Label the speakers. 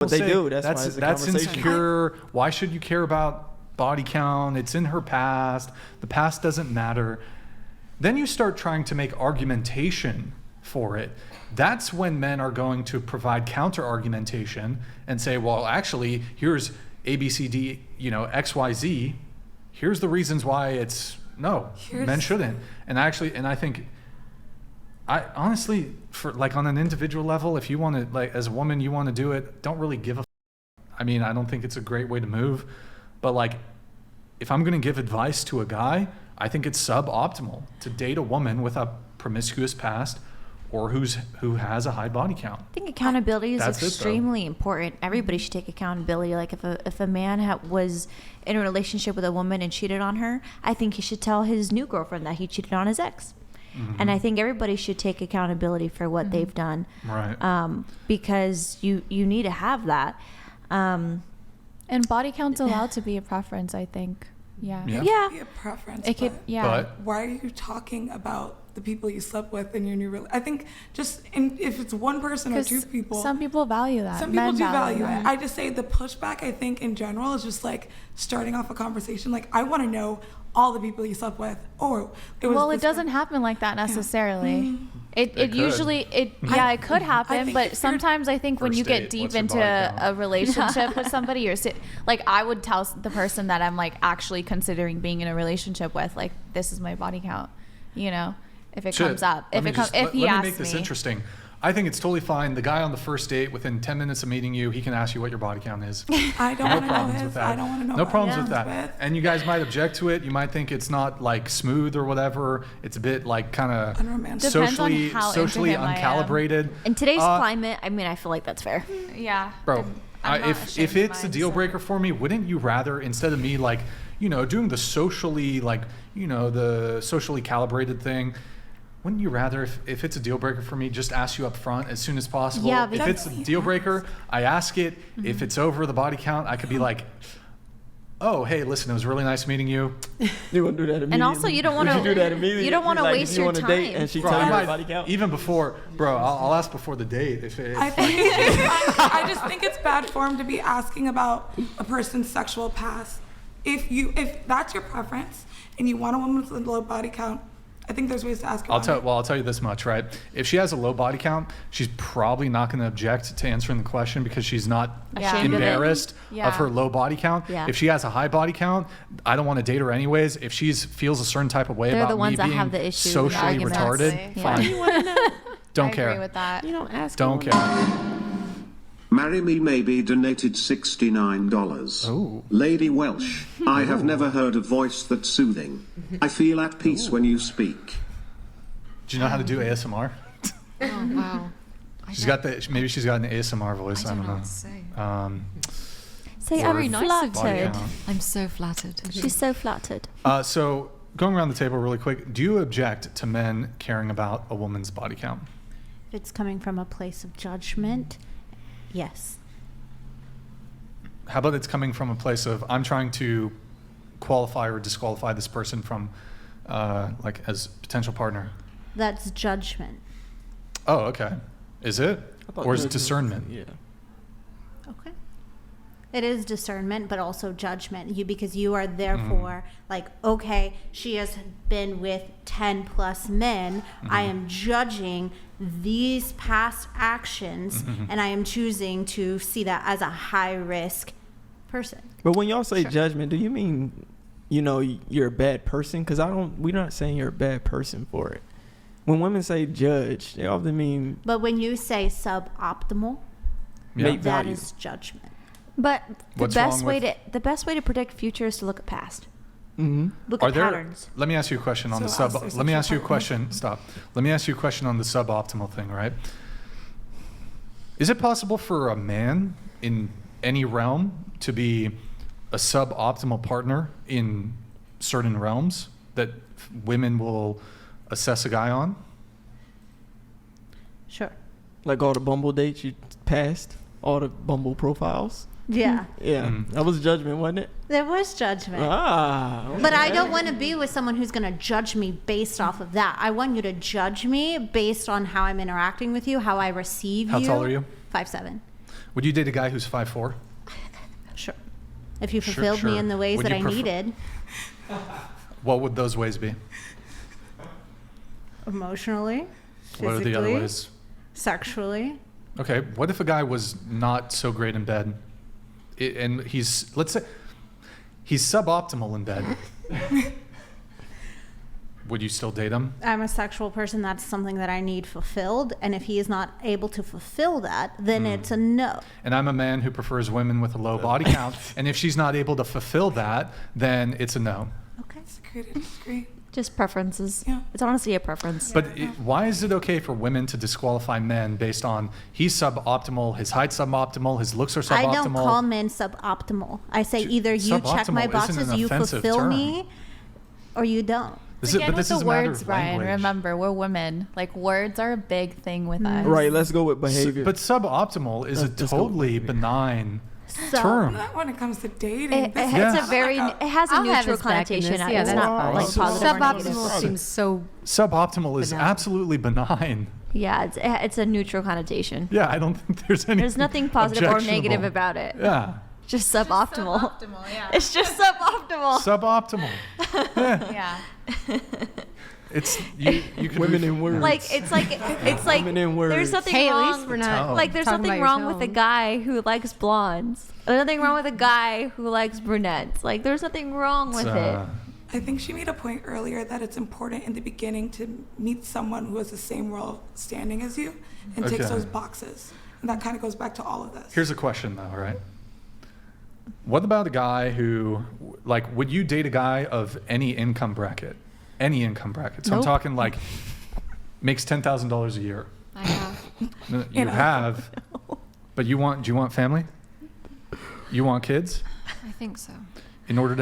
Speaker 1: What they do. That's why it's a
Speaker 2: that's
Speaker 1: conversation.
Speaker 2: insecure. Why should you care about body count? It's in her past. The past doesn't matter. Then you start trying to make argumentation for it. That's when men are going to provide counter argumentation and say, well, actually, here's A, B, C, D, X, Y, Z. Here's the reasons why men shouldn't. And I think, I honestly, for like on an individual level, if you want to, like as a woman, you want to do it, don't really give a I mean, I don't think it's a great way to move, but like, if I'm going to give advice to a guy, I think it's suboptimal to date a woman with a promiscuous past or who has a high body count.
Speaker 3: I think accountability is extremely important. Everybody should take accountability. Like if a man was in a relationship with a woman and cheated on her, I think he should tell his new girlfriend that he cheated on his ex. Mm-hmm. And I think everybody should take accountability for what they've done.
Speaker 2: Right.
Speaker 3: Because you need to have that.
Speaker 4: And body count's allowed to be a preference, I think. Yeah.
Speaker 3: Yeah.
Speaker 5: Be a preference.
Speaker 4: It could,
Speaker 2: But
Speaker 5: why are you talking about the people you slept with in your new relationship? I think if it's one person or two people.
Speaker 4: Some people value that.
Speaker 5: Some people do value it. I just say the pushback, I think, in general, is just like starting off a conversation. Like, I want to know all the people you slept with. Or
Speaker 4: it doesn't happen like that necessarily.
Speaker 5: Yeah. Mm-hmm.
Speaker 4: It usually it could happen, but sometimes I think when you get deep into a relationship with somebody, like I would tell the person that I'm like actually considering being in a relationship with, like, this is my body count, if it comes up, if he asks me.
Speaker 2: Let me make this interesting. I think it's totally fine. The guy on the first date, within 10 minutes of meeting you, he can ask you what your body count is.
Speaker 5: I don't want to know his. I don't want to know.
Speaker 2: No problems with that. And you guys might object to it. You might think it's not like smooth or whatever. It's a bit like kind of
Speaker 5: unromantic.
Speaker 2: socially uncalibrated.
Speaker 3: In today's climate, I mean, I feel like that's fair.
Speaker 4: Yeah.
Speaker 2: Bro, if it's a deal breaker for me, wouldn't you rather, instead of me like, doing the socially calibrated thing, wouldn't you rather, if it's a deal breaker for me, just ask you up front as soon as possible?
Speaker 3: Yeah,
Speaker 2: if it's a deal breaker, I ask it. Mm-hmm. If it's over the body count, I could be like, oh, hey, listen, it was really nice meeting you.
Speaker 1: You want to do that immediately?
Speaker 3: And also, you don't want to do that immediately. You don't want to waste your time.
Speaker 1: Date and she tell you her body count.
Speaker 2: Even before, I'll ask before the date.
Speaker 5: I just think it's bad form to be asking about a person's sexual past. If that's your preference and you want a woman with a low body count, I think there's ways to ask her.
Speaker 2: I'll tell you this much, right? If she has a low body count, she's probably not going to object to answering the question because she's not embarrassed of her low body count. Yeah. If she has a high body count, I don't want to date her anyways. If she feels a certain type of way about me being socially retarded, fine. Don't care.
Speaker 4: I agree with that.
Speaker 1: You don't ask.
Speaker 2: Don't care.
Speaker 6: Marry Me Maybe donated $69.
Speaker 2: Oh.
Speaker 6: Lady Welsh, I have never heard a voice that's soothing. I feel at peace when you speak.
Speaker 2: Do you know how to do ASMR?
Speaker 7: Oh, wow.
Speaker 2: Maybe she's got an ASMR voice. I don't know.
Speaker 3: Say I'm flattered.
Speaker 7: I'm so flattered.
Speaker 3: She's so flattered.
Speaker 2: So going around the table really quick, do you object to men caring about a woman's body count?
Speaker 8: If it's coming from a place of judgment, yes.
Speaker 2: How about it's coming from a place of, I'm trying to qualify or disqualify this person from, as potential partner?
Speaker 8: That's judgment.
Speaker 2: Oh, okay. Is it? Or is it discernment?
Speaker 1: Yeah.
Speaker 8: Okay. It is discernment, but also judgment. Because you are therefore like, okay, she has been with 10 plus men. I am judging these past actions, and I am choosing to see that as a high risk person.
Speaker 1: But when y'all say judgment, do you mean, you're a bad person? Because we're not saying you're a bad person for it. When women say judge, they often mean.
Speaker 8: But when you say suboptimal, that is judgment.
Speaker 3: But the best way to predict future is to look at past.
Speaker 1: Mm-hmm.
Speaker 8: Look at patterns.
Speaker 2: Let me ask you a question on Let me ask you a question. Stop. Let me ask you a question on the suboptimal thing, right? Is it possible for a man in any realm to be a suboptimal partner in certain realms that women will assess a guy on?
Speaker 8: Sure.
Speaker 1: Like all the Bumble dates you passed, all the Bumble profiles?
Speaker 8: Yeah.
Speaker 1: Yeah. That was judgment, wasn't it?
Speaker 8: There was judgment.
Speaker 1: Okay.
Speaker 8: But I don't want to be with someone who's going to judge me based off of that. I want you to judge me based on how I'm interacting with you, how I receive you.
Speaker 2: How tall are you?
Speaker 8: 5'7".
Speaker 2: Would you date a guy who's 5'4"?
Speaker 8: Sure. If you
Speaker 2: Sure,
Speaker 8: fulfilled me
Speaker 2: sure.
Speaker 8: in the ways
Speaker 2: Would
Speaker 8: that
Speaker 2: you
Speaker 8: I
Speaker 2: prefer-
Speaker 8: needed,
Speaker 2: What would those ways be?
Speaker 8: emotionally,
Speaker 2: What are the other
Speaker 8: physically,
Speaker 2: ways?
Speaker 8: sexually.
Speaker 2: Okay, what if a guy was not so great in bed, and let's say he's suboptimal in bed? Would you still date him?
Speaker 8: I'm a sexual person. That's something that I need fulfilled. And if he is not able to fulfill that, then it's a no.
Speaker 2: And I'm a man who prefers women with a low body count, and if she's not able to fulfill that, then it's a no.
Speaker 8: Okay.
Speaker 5: Disagree to disagree.
Speaker 4: Just preferences.
Speaker 5: Yeah.
Speaker 4: It's honestly a preference.
Speaker 2: But why is it okay for women to disqualify men based on he's suboptimal, his height's suboptimal, his looks are suboptimal?
Speaker 8: I don't call men suboptimal. I say either you check my
Speaker 2: Suboptimal isn't
Speaker 8: boxes,
Speaker 2: an
Speaker 8: you
Speaker 2: offensive
Speaker 8: fulfill
Speaker 2: term.
Speaker 8: me, or you don't.
Speaker 4: Again, with the
Speaker 2: a matter
Speaker 4: words,
Speaker 2: of
Speaker 4: Brian,
Speaker 2: language.
Speaker 4: remember, we're women. Like, words are a big thing with us.
Speaker 1: Right, let's go with behavior.
Speaker 2: But suboptimal is a
Speaker 1: Let's go with
Speaker 2: totally
Speaker 1: behavior.
Speaker 2: benign
Speaker 8: So-
Speaker 2: term.
Speaker 5: Not when it comes to dating.
Speaker 3: It,
Speaker 5: This
Speaker 2: Yeah.
Speaker 5: is
Speaker 3: it's a very,
Speaker 5: like
Speaker 3: it has a
Speaker 7: I'll have
Speaker 3: neutral
Speaker 7: his back in
Speaker 3: connotation.
Speaker 7: this. Yeah,
Speaker 3: It's
Speaker 7: that's
Speaker 3: not
Speaker 7: fine.
Speaker 3: like positive or negative.
Speaker 7: Suboptimal seems so.
Speaker 2: Suboptimal is
Speaker 7: Benign.
Speaker 2: absolutely benign.
Speaker 3: Yeah, it's a neutral connotation.
Speaker 2: Yeah, I don't think there's any.
Speaker 3: There's nothing positive or negative about it.
Speaker 2: Yeah,
Speaker 3: Just suboptimal. It's just suboptimal.
Speaker 2: suboptimal.
Speaker 4: Yeah.
Speaker 2: It's you. You could
Speaker 1: Women in words.
Speaker 3: Like it's like
Speaker 1: Women in words.
Speaker 3: there's nothing
Speaker 7: Hey, at
Speaker 3: wrong.
Speaker 7: least we're not.
Speaker 3: Like there's
Speaker 7: talking
Speaker 3: nothing
Speaker 7: about
Speaker 3: wrong
Speaker 7: your
Speaker 3: with a
Speaker 7: tone.
Speaker 3: guy who likes blondes. There's nothing wrong with a guy who likes brunettes. Like there's nothing wrong with it.
Speaker 5: I think she made a point earlier that it's important in the beginning to meet someone who has the same role standing as you and takes
Speaker 2: Okay.
Speaker 5: those boxes. And that kind of goes back to all of this.
Speaker 2: Here's a question though, right? What about a guy who, like, would you date a guy of any income bracket? Any income bracket. So I'm
Speaker 3: Nope.
Speaker 2: talking like makes $10,000 a year.
Speaker 7: I have.
Speaker 2: No, you have, but do you want family? You want kids?
Speaker 7: I think so.
Speaker 2: In order to